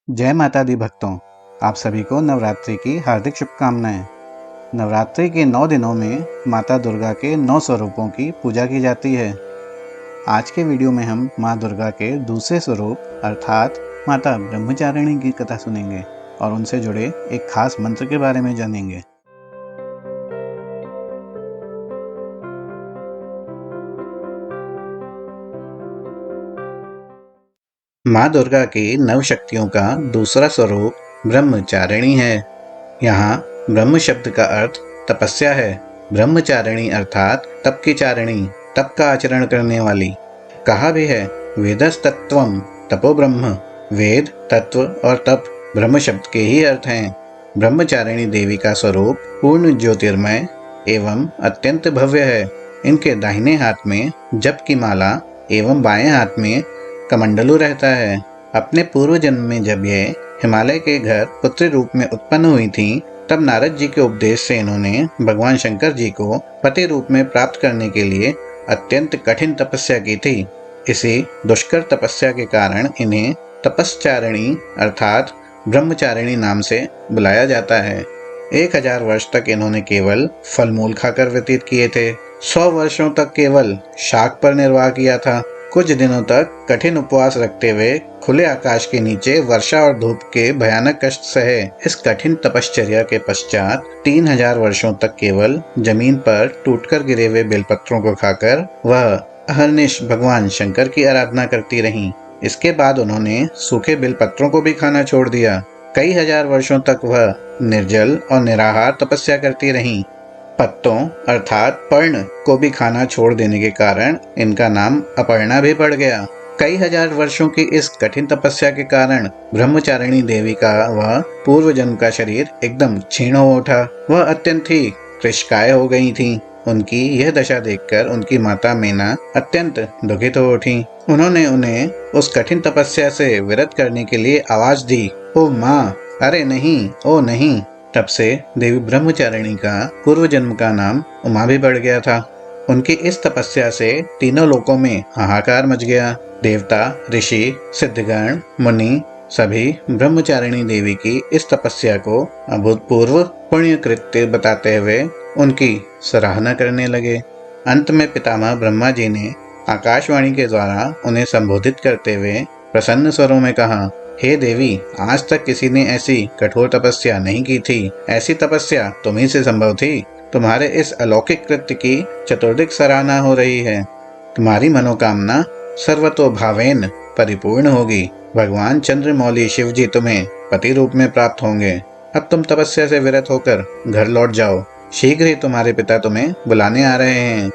जय माता दी भक्तों, आप सभी को नवरात्रि की हार्दिक शुभकामनाएं। नवरात्रि के 9 दिनों में माता दुर्गा के 9 स्वरूपों की पूजा की जाती है। आज के वीडियो में हम माँ दुर्गा के दूसरे स्वरूप अर्थात माता ब्रह्मचारिणी की कथा सुनेंगे और उनसे जुड़े एक खास मंत्र के बारे में जानेंगे। माँ दुर्गा की नव शक्तियों का दूसरा स्वरूप ब्रह्मचारिणी है। यहाँ ब्रह्म शब्द का अर्थ तपस्या है। ब्रह्मचारिणी अर्थात तप की चारिणी, तप का आचरण करने वाली। कहा भी है वेदस्तत्वम तपो ब्रह्म, वेद, तत्व और तप ब्रह्म शब्द के ही अर्थ हैं। ब्रह्मचारिणी देवी का स्वरूप पूर्ण ज्योतिर्मय एवं अत्यंत भव्य है। इनके दाहिने हाथ में जप की माला एवं बाएं हाथ में कमंडलू रहता है। अपने पूर्व जन्म में जब ये हिमालय के घर पुत्री रूप में उत्पन्न हुई थीं, तब नारद जी के उपदेश से इन्होंने भगवान शंकर जी को पति रूप में प्राप्त करने के लिए अत्यंत कठिन तपस्या की थी। इसी दुष्कर तपस्या के कारण इन्हें तपस्चारिणी अर्थात ब्रह्मचारिणी नाम से बुलाया जाता है। 1000 वर्ष तक इन्होंने केवल फल मूल खाकर व्यतीत किए थे। 100 वर्षों तक केवल शाक पर निर्वाह किया था। कुछ दिनों तक कठिन उपवास रखते हुए खुले आकाश के नीचे वर्षा और धूप के भयानक कष्ट सहे। इस कठिन तपश्चर्या के पश्चात 3000 वर्षों तक केवल जमीन पर टूटकर गिरे हुए बेलपत्रों को खाकर वह अहर्निश भगवान शंकर की आराधना करती रहीं। इसके बाद उन्होंने सूखे बेलपत्रों को भी खाना छोड़ दिया। कई हजार वर्षों तक वह निर्जल और निराहार तपस्या करती रहीं। पत्तों अर्थात पर्ण को भी खाना छोड़ देने के कारण इनका नाम अपर्णा भी पड़ गया। कई हजार वर्षों की इस कठिन तपस्या के कारण ब्रह्मचारिणी देवी का वह पूर्व जन्म का शरीर एकदम क्षीण हो उठा। वह अत्यंत ही कृशकाय हो गई थीं। उनकी यह दशा देखकर उनकी माता मीना अत्यंत दुखित हो उठी। उन्होंने उन्हें उस कठिन तपस्या से विरत करने के लिए आवाज दी, ओ माँ, अरे नहीं, ओ नहीं। तब से देवी ब्रह्मचारिणी का पूर्व जन्म का नाम उमा भी पड़ गया था। उनकी इस तपस्या से तीनों लोकों में हाहाकार मच गया। देवता, ऋषि, सिद्धगण, मुनि सभी ब्रह्मचारिणी देवी की इस तपस्या को अभूतपूर्व पुण्य कृत्य बताते हुए उनकी सराहना करने लगे। अंत में पितामह ब्रह्मा जी ने आकाशवाणी के द्वारा उन्हें संबोधित करते हुए प्रसन्न स्वरों में कहा, हे देवी, आज तक किसी ने ऐसी कठोर तपस्या नहीं की थी। ऐसी तपस्या तुम्ही से संभव थी। तुम्हारे इस अलौकिक कृत्य की चतुर्दिक सराहना हो रही है। तुम्हारी मनोकामना सर्वतोभावेन परिपूर्ण होगी। भगवान चंद्रमौली शिव जी तुम्हें पति रूप में प्राप्त होंगे। अब तुम तपस्या से विरत होकर घर लौट जाओ। शीघ्र ही तुम्हारे पिता तुम्हें बुलाने आ रहे हैं।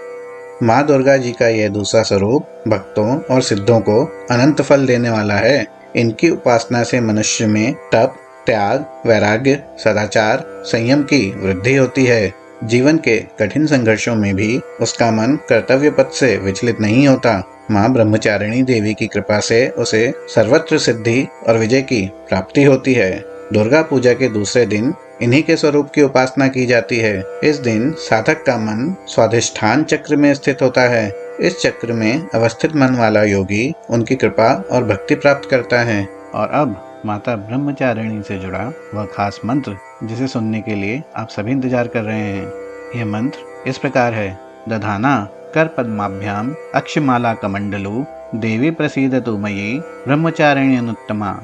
माँ दुर्गा जी का यह दूसरा स्वरूप भक्तों और सिद्धों को अनंत फल देने वाला है। इनकी उपासना से मनुष्य में तप, त्याग, वैराग्य, सदाचार, संयम की वृद्धि होती है। जीवन के कठिन संघर्षों में भी उसका मन कर्तव्य पथ से विचलित नहीं होता। माँ ब्रह्मचारिणी देवी की कृपा से उसे सर्वत्र सिद्धि और विजय की प्राप्ति होती है। दुर्गा पूजा के दूसरे दिन इन्हीं के स्वरूप की उपासना की जाती है। इस दिन साधक का मन स्वाधिष्ठान चक्र में स्थित होता है। इस चक्र में अवस्थित मन वाला योगी उनकी कृपा और भक्ति प्राप्त करता है। और अब माता ब्रह्मचारिणी से जुड़ा वह खास मंत्र जिसे सुनने के लिए आप सभी इंतजार कर रहे हैं। यह मंत्र इस प्रकार है, दधाना कर पद्माभ्याम अक्षमाला कमंडलू देवी प्रसीदतु मयि ब्रह्मचारिणी अनुत्तमा।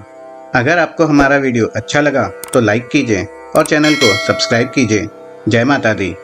अगर आपको हमारा वीडियो अच्छा लगा तो लाइक कीजिए और चैनल को सब्सक्राइब कीजिए। जय माता दी।